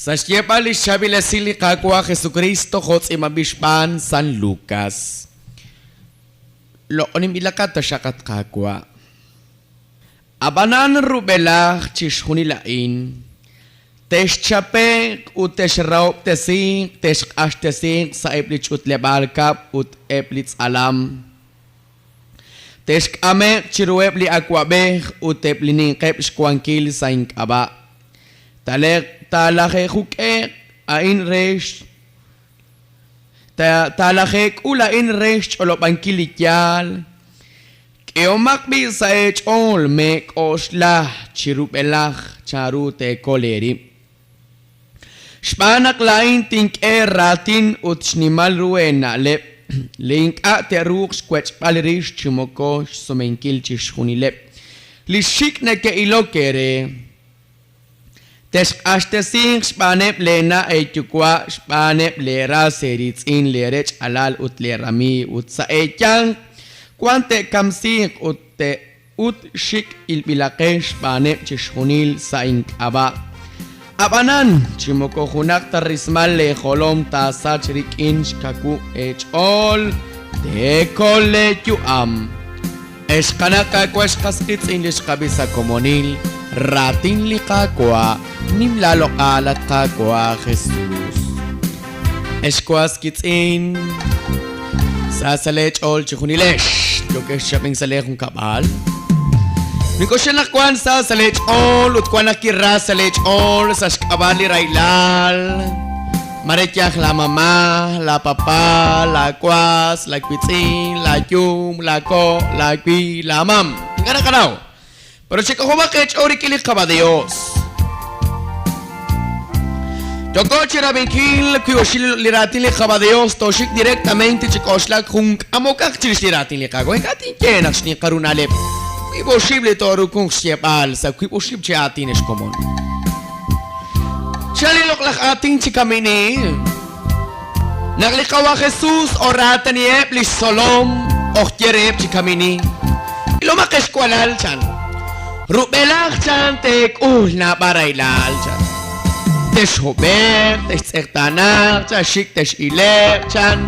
Sa Siepali Shabila Sili Kakwa Jesucristo Hots Imabishpan San Lucas. Lo onim ilakata syakat kakwa. Abanan rubelach chish hunilain. Tesh chapek ut tesh raup tesing tesh ash tesing sa eplich ut lebalkap ut eplits alam. Tesh kame chiruep li akwabeh ut eplining kep shkwankil sa inkaba. Talake hukek ain resh. Talake ulain resh olopankilityal. Keomakbi sa echol me kosla chirupelach charute koleri. Spanak lain tink ratin ut shnimal ruena lep. Link a teruk squetch palerish chimokosh somenkil chishunilep. Lishik ne ke ilokere. Tesh ashtesing spanep lena etukwa spanep lera seritz in lerech alal ut lerami ut sa echang. Quante kamsing ut shik ilbilakesh spanep chishunil sa inkaba. Abanan chimoko hunak tarismal le holom ta sachrik inch kaku echol de kole yuam. Eskanaka kwashkaskits English kabisa komonil ratin likakwa nimlalo kalat kakwa Jesus. Eskwaskits in sasalech ol chihunilesh lo que shopping sa lehong kabal. Niko siya nakwan sa lech all, utkwan nakira sa lech all, sa skabali railal. Maretyak la mama, la papa, la kwas, la kwitsin, la yung, la ko, la kwi, la mam. Tingnan na kanaw. Pero siya kumakech ori kilik ka ba Diyos? Toko chira binkil, kuyoshil liratin li ka ba Diyos, toshik directamente chikosla kung amokak chilis liratin li ka. Gawin katin kenak siya karunalip. Kui posible toru kung siepal sa kui posible si atin es komon. Sialilok lak ating si kami ni. Naglikawa Jesus orata ni epli solom oktierep si kami ni. Ilumakes kwalal chan. Rubelak chan tek na barailal chan. Tesh hober, tesh ektanak, chan shik tesh ilep chan.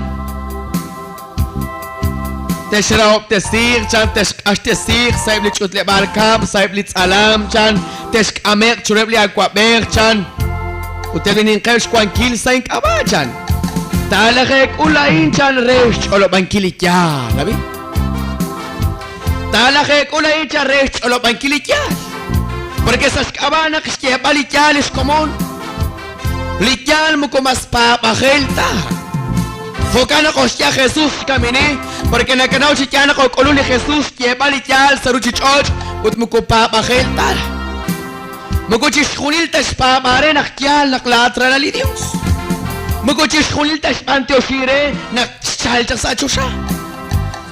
Teshraup tesir chan tesh tesir saib lichut le barkab saib litz alam chan tesh amer chureb li akwaber chan utevinin kesh kwankil sain kaba chan talakek ulain chan resh olo bankilikya nabi talakek ulain chan resh olo bankilikya porque esas cabanas que balikyal es común likyal mo kumas papagelta. Fokana kosya Jesus kamini porque nakanaw si tiana ko koluli Jesus que balikyal saruchichoj ut mukupa pageltar. Mukuchis khunil tas pa mare nakyal naklatra li Dios. Mukuchis khunil tas panteoshire nakchalta sa chosha.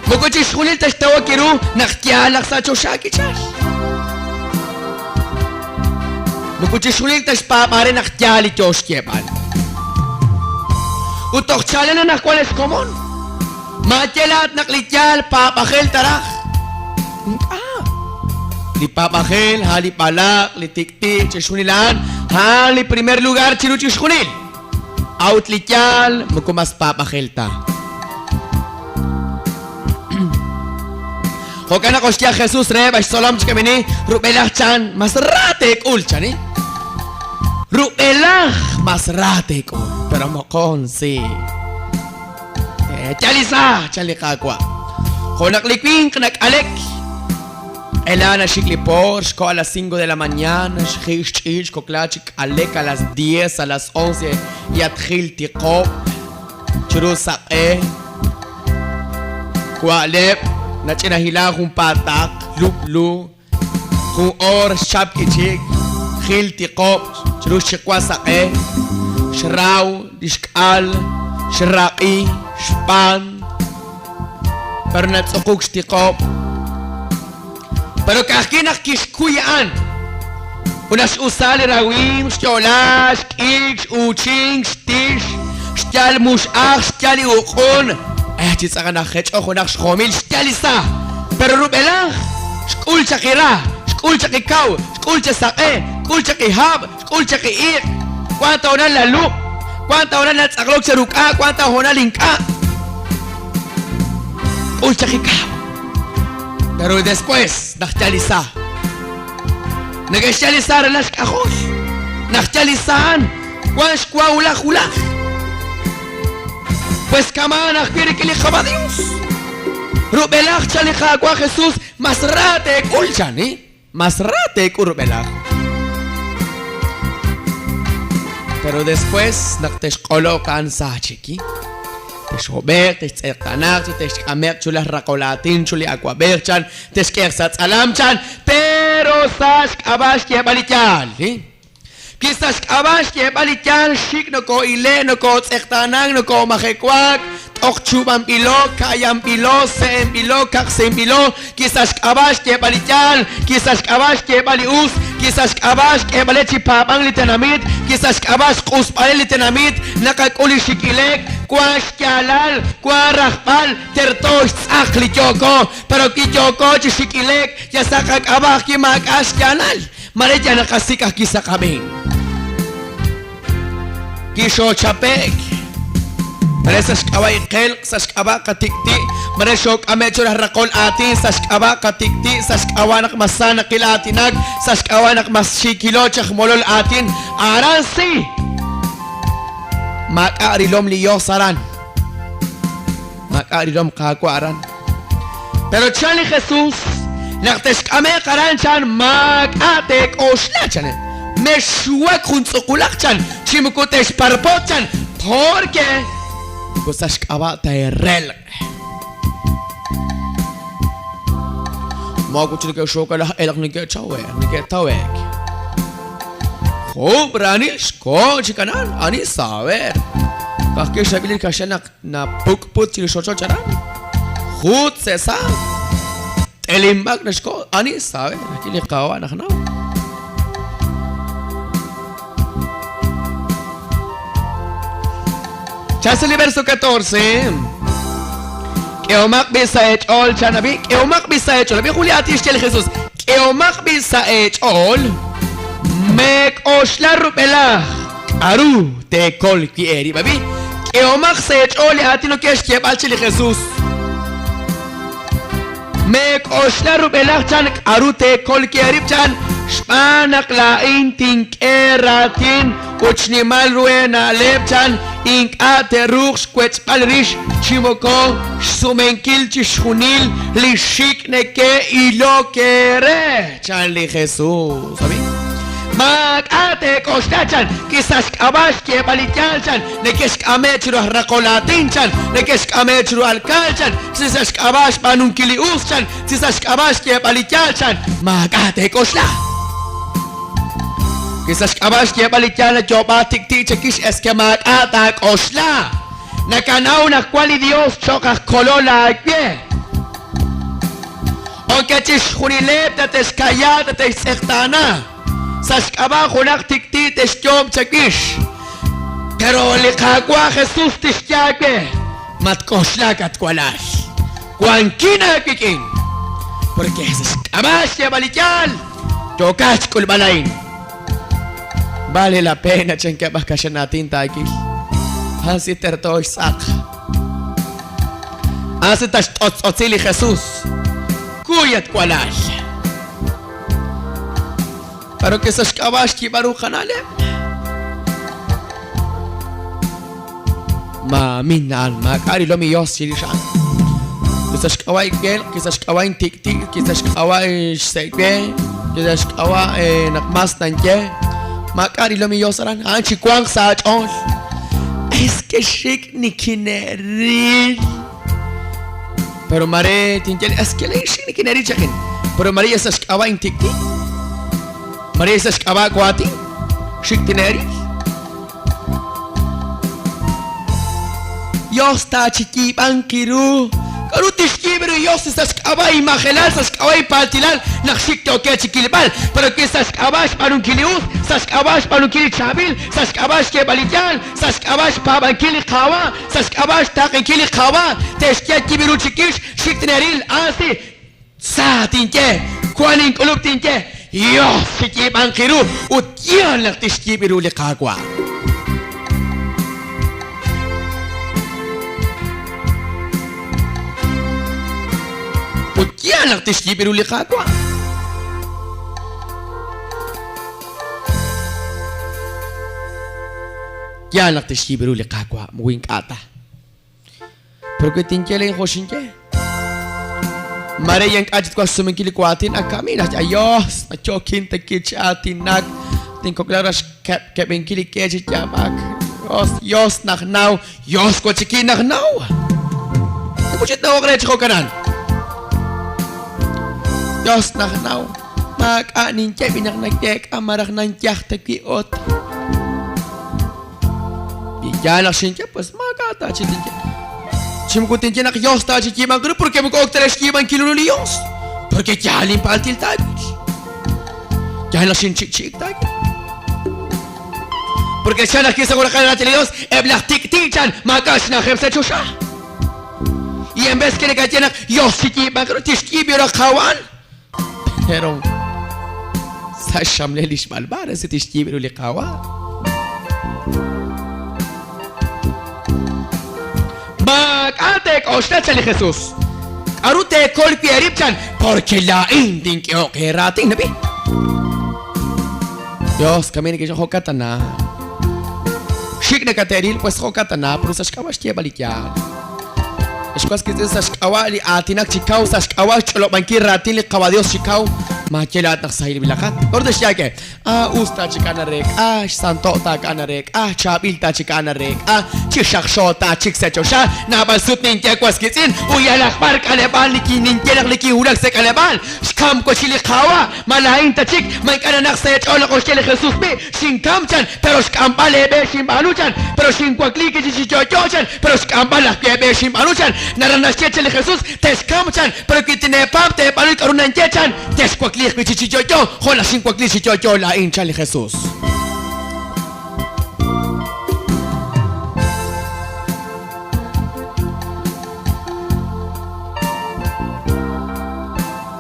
Mukuchis khunil tas tawakiru nakyal sa chosha kichas. Mukuchis khunil tas pa mare nakyal ichos kebal. Utok chala na cuál es común. Machelat naklityal papahel tarak. Li papahel, hali palak, li tiktik, chishunilan, hali primer lugar chiru chishunil. Out lityal, mukumas papahel ta. Hokana kostya Jesus reba salam chkamini rubelah chan masrate ulchani. Rubelah masrate ko. Pero mokon si Chalisa, chalikakwa. Konaklikwing kanakalek. Elana shiklipor, shko a las 5 de la mañana, shkish, koklachik alek a las 10, a las 11, yatkhil tikop, churusake, kwalep, nachinahila kung patak, luplu, kung or shapkichik, khil tikop, churushikwa Shrau, Dishkal, Shrai, Span, pero natsukuk stikop. Pero kakinak kishkuyan. Unas usali rawim, shtolash, kiks, uching, stish, shtal mushach, shtali ukun. Chitsakan na khech o kunak shkomil, shtalisa. Pero rubelang, shkul chakira, shkul chakikaw, shkul chasake, shkul chakihab, shkul chakir. cuánta hora la luz, cuánta hora la tzaglok seruka, cuánta hora linka. Uy, chajika. Pero después, nachtaliza. Nagashtalizar las cajos. Nachtalizan. Cuánsh cuaula jula. Pues cama nachpiri que le jaba Dios. Rubelach chalicha agua Jesús. Masrate kulchan, Masrate kurubelach. Pero después, nachteshkolokan sa chiki. Teshober, teshtanak, teshkamer, chulas racolatin, chuli aquaberchan, teshkersat alamchan, pero sash abash que balichal, Quizás abash que balichal, shik no ko ile, no ko tshtanak, no ko majekwak, okchuban pilo, kayam pilo, sen pilo, kaksen pilo, quizás abash que balichal, quizás abash que balius, quizás abash que balechi papang litenamit, quizás abash kuspale litenamit, nakakuli shikilek, Kuash kialal, kuarajpal, tertosh tzakli kyoko, pero ki kyoko chishikilek, ya sakak abaj ki makash kialal, mare ya nakasika kisakamin. Kisho chapek, mare sashkaway kel, sashkawa katikti, mare shok amechor rakol atin, sashkawa katikti, sashkawanak masana kilatinak, sashkawanak masshikilo chakmolol atin, aransi. Makarilom liyo saran. Makarilom kakwaran. Pero chani Jesús, nakteshkame karan chan makatek oshla chan. Meshuak junzukulak chan. Chimukutesh parpot chan. Porque kusashkaba taerrel. Maguchil ke shokala elak nike chawe, nike tawek. خوب رانیش کو چیکانان آنی ساور کاکی شبیلی کاشنا نا پوک پوت چیلی شوچو چران خود سسا تلیمباک نشکو آنی ساور کلی قاوا نخنا چاسلی verso 14 que omak bisa echol chanabi que omak bisa echol bi Juliatish chel Jesús que omak bisa echol Mek oshla rupela aru te kol kieri babi que omak se echole atino que es que balchili Jesús Mek oshla rupela chan aru te kol kieri chan shpanak la intink eratin uchnimal ruena lepchan ink ateruch squets palrish chimoko sumenkil chishunil lishik neke ilo kere chan li Jesús babi Makate koshtachan, quizás abash que balichalchan, nekesh amechru racolatichan, nekesh amechru alcalchan, quizás abash panunkiliuschan, quizás abash que balichalchan, makate koshla. Quizás abash que balichala chobatik tichekish es que makata koshla. Nakanau na cual Dios chocas colola pie. Aunque chishunileta te escayata te sectana. Sashkaba junak tikti teshkom chakish. Pero likakwa Jesús tishkyake. Matkoshla katkwalash. Kwankina pikin. Porque sashkabash ya balikyal. Tokash kulbalain. Vale la pena chenkabah kashan natin takil. Hansi tertosh sak. Hansi tashtotzili Jesús. Kuyat kwalash. Pero que se escabash ki baruch hanalem. Ma minal ma kari lo mi yos yirishan. Que se escabay gel, que se escabay tik tik, que se escabay seibe, que se escabay nakmas tanke. Ma kari lo mi yosaran. Anchi kwang sa chon. Es que shik ni kineri. Pero mare tinkel es que le shik ni kineri chakin. Pero mare se escabay tik tik. Maria se escava quati, shiktineri. Yosta chiqui bankiru. Karu tishkibiru yos se escava y magelal se escava y paltilal. Nakshikte oke chiquilbal. Pero que se escavash panunkilius, se escavash panunkili chabil, se escavash que balityal, se escavash pabankili kawa, se escavash takinkili kawa. Teshkia kibiru chikish, shiktineril asi. Sa tinke, kuanin kuluk tinke. Yo, si kiban kiru, ut yan lang tishkibiru likagwa. Kya lang tishki piruli kakwa. Kya lang tishki piruli kakwa. Muwing kata. Pero que tinke lang hoshinke. Mare yang ajit ko sumingkili ko atin akami na ayos na chokin tekich atin nag tingko klaras kepingkili kejit yamak. Yos naknaw, yos ko chiki naknaw. Kuchit na wakre chiko kanan. Yos naknaw. Mag-anin kaya binak nagdek amarak ng tiyak takiot. Bigyan lang siya pas magata chitin. Chimkutin kaya nak yos ta chiki magro porque mo ko okteres kiman kilululi yos. Porque kaya halin paltil tagis. Kaya lang siya chik tagis. Porque siya nakisa ko na kanila Dios, eblah tik-tikan, magas na khemsa chusha. Y en vez que le cayeran, yo sí que iba a criticar y kawan. Pero, sa shamle lishmal bara si tishki biru li kawan. Mag-atek o shtachali Jesus. Arute kol pieripchan, porque la indin que o que rating nabi. Dios, kami ni kisha hokatana. Shik na kateril, pues hokatana, pero sa shkawash tiya balikyan. Escuas que sa shkawa li atinak chikaw, sa shkawa cholo banki ratin li kawadios chikaw. Makilat nak sahil bilakat. Ordo siya ke, usta chikana rek, santo ta kana rek, chabil ta chikana rek, chishaksho ta chiksecho siya, nabalsut nintiya kwas kitsin, uyalak par kalebal, nikinintiyalak likihulak sa kalebal, shkam ko chili kawa, malahin ta chik, may kananak sa yacholo ko siya li Jesus bi, shinkam chan, pero shkam palebe shimbalu chan, pero shinkwakli ki chichichocho chan, pero shkam palak kebe shimbalu chan, naranas siya li Jesus, teskam chan, pero kitinepap te palu karunan chan, teskwakli chichichocho, hola shinkwakli chichichocho la hincha li Jesus.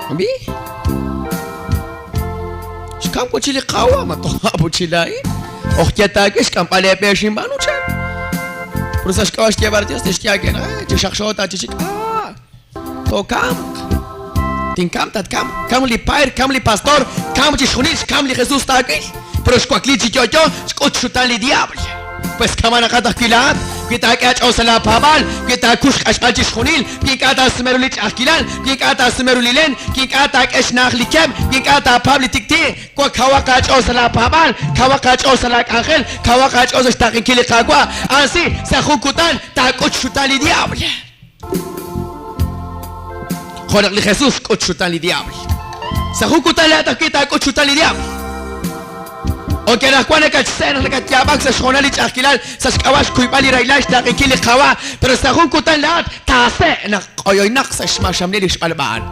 Ambi? Shkam ko chili kawa matoha po chilai. Okya tage shkam pale peshin banu chan. Pero sa shkawa shkya bartios te shkya gen. Chishakshota chichik. To kam. Tinkam tat kam li pair, kam li pastor, kam chishunil, kam li Jesus tage. Pero shkwakli chichocho, shkut shutan li diablo. Pues kamana kata kilat, kita kach osala pabal, kita kush ashal chishunil, kikata smerulich akilal, kikata smerulilen, kikata kesh nakhlikem, kikata pabli tikti, kwa kawa kach osala pabal, kawa kach osala angel, kawa kach osala takin kili kagwa, ansi sa khukutan ta kuch shutan li diablo. Khonak li Jesus kuch shutan li diablo. Sa khukutan la takita kuch shutan li diablo. Aunque las cuanes cachcenas le cachaba se shonal y chakilal se shkawash kuibali railash ta kili khawa pero sa hun kutan lat ta se na oyoy nak se shma shamli shbalban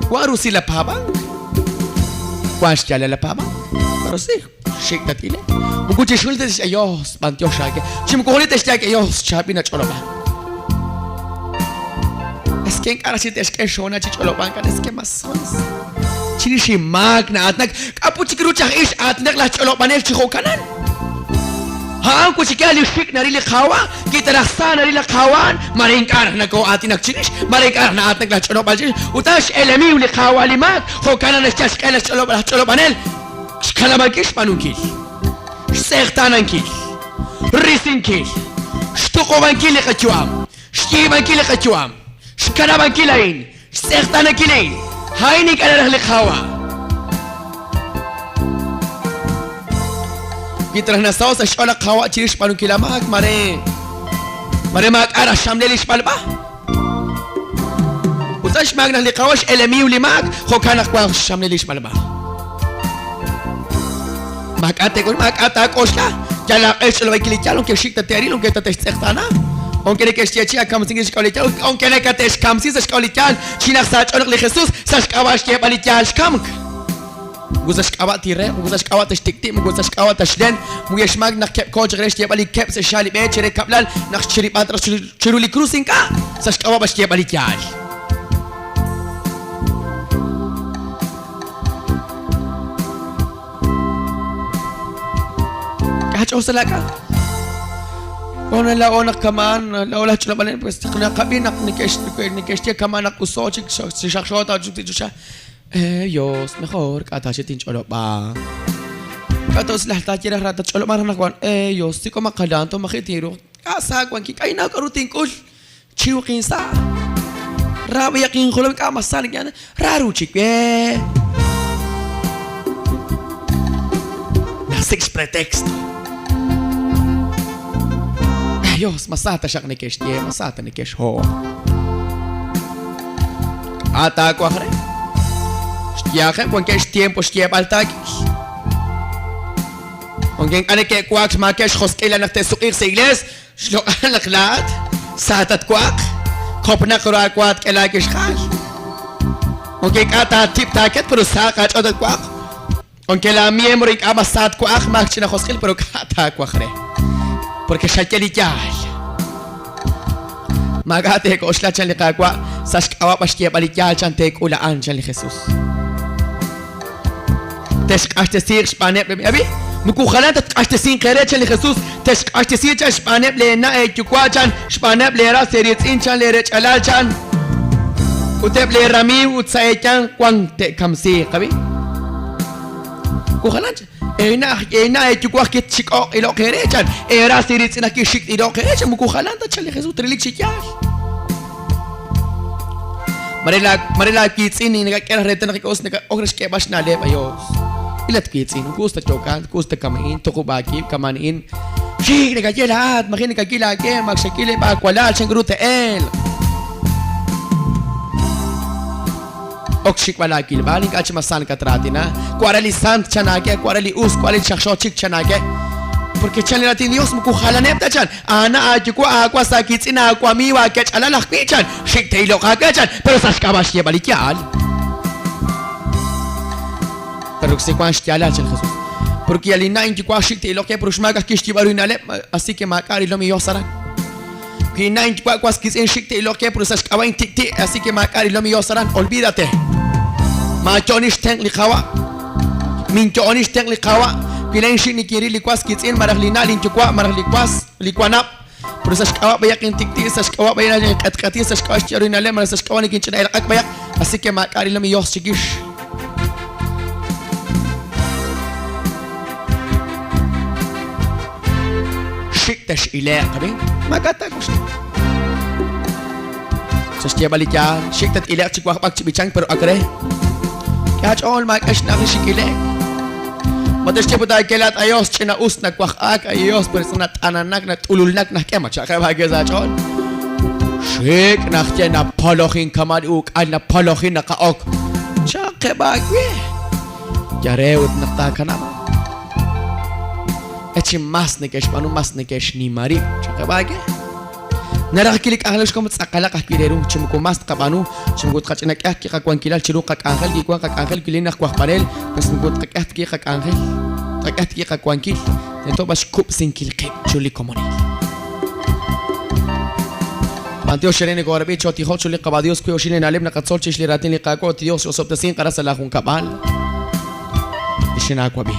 warusi la paba wash chala la paba pero sí shik tatile mukuchi shulte ayos pantio shake chimkoholite shake ayos chapina choloba. Es que en cara si te es que shona chicholo bancan es que más son chirishi magna atnak kapuchikrucha ish atnak la cholo banel chiho kanan ha ko chikali shik nari le khawa kitaraxsa nari la khawan marin kar na ko atinak chirish marin kar na atnak la cholo balchi utash elemi le khawa limak ho kanan es chashkala cholo banel shkala makish panunkil sertanankil risinkil shtuqobankil qachuam shkibankil qachuam Shkaraban kilain, sertana kilain, haini kanarah lekhawa. Gitrah nasaw sa shola khawa chirish panu kilamak mare mak ara shamle lish palba. Utash magna lekhawash elemi ulimak, khokanak kwa shamle lish palba. Mak ata koshla, jala esh lo kilichalon ke shikta tearilon ke tatesh sertana. Aunque le queste chia kamsing shkolital, aunque le katesh kamsis shkolital, chinach sach onak le Jesus, sach kawash ke balital shkamk. Guzash kawat tire, guzash kawat shtikti, guzash kawat shden, muyesh mag nach koj gresht ke bali kep se shali be chere kablal nach chiri patra chiruli cruzinka, sach kawash ke balital. Kach osalaka. Bueno, la ona kaman, la ola chula balen, pues na kabina ni que kaman acusó, si shakshota, jusha. Dios, mejor, kata sitin cholo ba. Katos lahta kira rata cholo marana kwan. Dios, si ko makadanto makitiro. Kasa kwan ki kay na karutin ko. Chiu kinsa. Rabi yakin ko lang ka masalig yan. Raru chikwe. Na six pretexto. Dios, masata siya kanikesh tiye, masata nikesh ho. Ata ko akre. Stiyaken, kung kesh tiempo, stiyep altakis. Kung keng kanike kwak, makesh hoskela naktesukir sa igles, shlokan laklat, satat kwak, kopna kura kwat kelakish kash. Kung keng ata tip taket, pero sakat odat kwak. Kung kela miembro ik amasat kwak, makchina hoskil, pero kata kwakre. Porque shakeli kyal. Magate ko usla chan likakwa sa shkawa pashkiya balikyal chan tek ulaan chan li Jesus. Teshkashtesir shpanep le abi mukukhalan tashkashtesin kheret chan li Jesus teshkashtesir chan shpanep le na ekwa chan shpanep le ra seritin chan le rech alal chan utep le rami utsae chan kwang te kamsi qabi kukhalan ena ekwa kit chiko ilo kherechan era seritin ki shik ilo kherechan mukukhalan ta chan li Jesus trilik shikyal Marila kitsin ni nagkakera reta nakikos naka ogres ke bas na lep ayos. Ilat kitsin gusto chokan, gusto kamain, tukubaki, kamanin. Shig nagkakilat, makin nagkakilake, magsakile pa kwala siyang grute el. Okshik wala kilbani ka chimasan katratina. Kwarali sant chanake, kwarali us, kwarali shakshochik chanake. Porque chan latin Dios mukukhala nepta chan ana ajiko aqua sakitsin aqua miwa kech alalak chan shik tailo ka chan pero saskabash ye balikyal pero se kwan shtala chan Jesus porque alina inki kwa shik tailo ke prushmaga kishti barunale así que makari lo mi yosaran que na inki kwa skitsin shik tailo ke prusaskabain tikti así que makari lo mi yosaran olvídate ma chonish ten likawa min chonish ten likawa Pilain shi ni kiri likwas kitsin maraglina linchukwa maraglikwas likwanap pero sa shkawa bayak yung tikti sa shkawa bayak yung katkati sa shkawa shtiyarin alem sa shkawa ni kinchina ilakak bayak así que makari lam iyos shigish shiktash ilak kami magatagosh sa shtiya balikya shiktat ilak chikwa kapag chibichang pero agre kaya chol makash na shikilek Mateshke puta kelat ayos china us nagkwak ayos pero na tananak na tululnak na kema chaka bageza chon shik nachtya na polohin kamad uk al na polohin na kaok chaka bagwe yareut nakta kanama echi mas nikesh panu mas nikesh ni mari chaka bagwe Narakilik ahlos ko matsakala kakirero chimko mas kapanu chimko kachina kya kakwan kilal chiru kakangel ki kwa kakangel kilin nakwak panel chimko kakat ki kakangel kakat ki kakwan kil ento bas kup sin kil kep chuli komoni Antio shelene ko arabi choti hot chuli qabadios ko shilene alem na katsol chishli ratin li qako tios osoptasin qarasa la khun kabal ishina kwa bi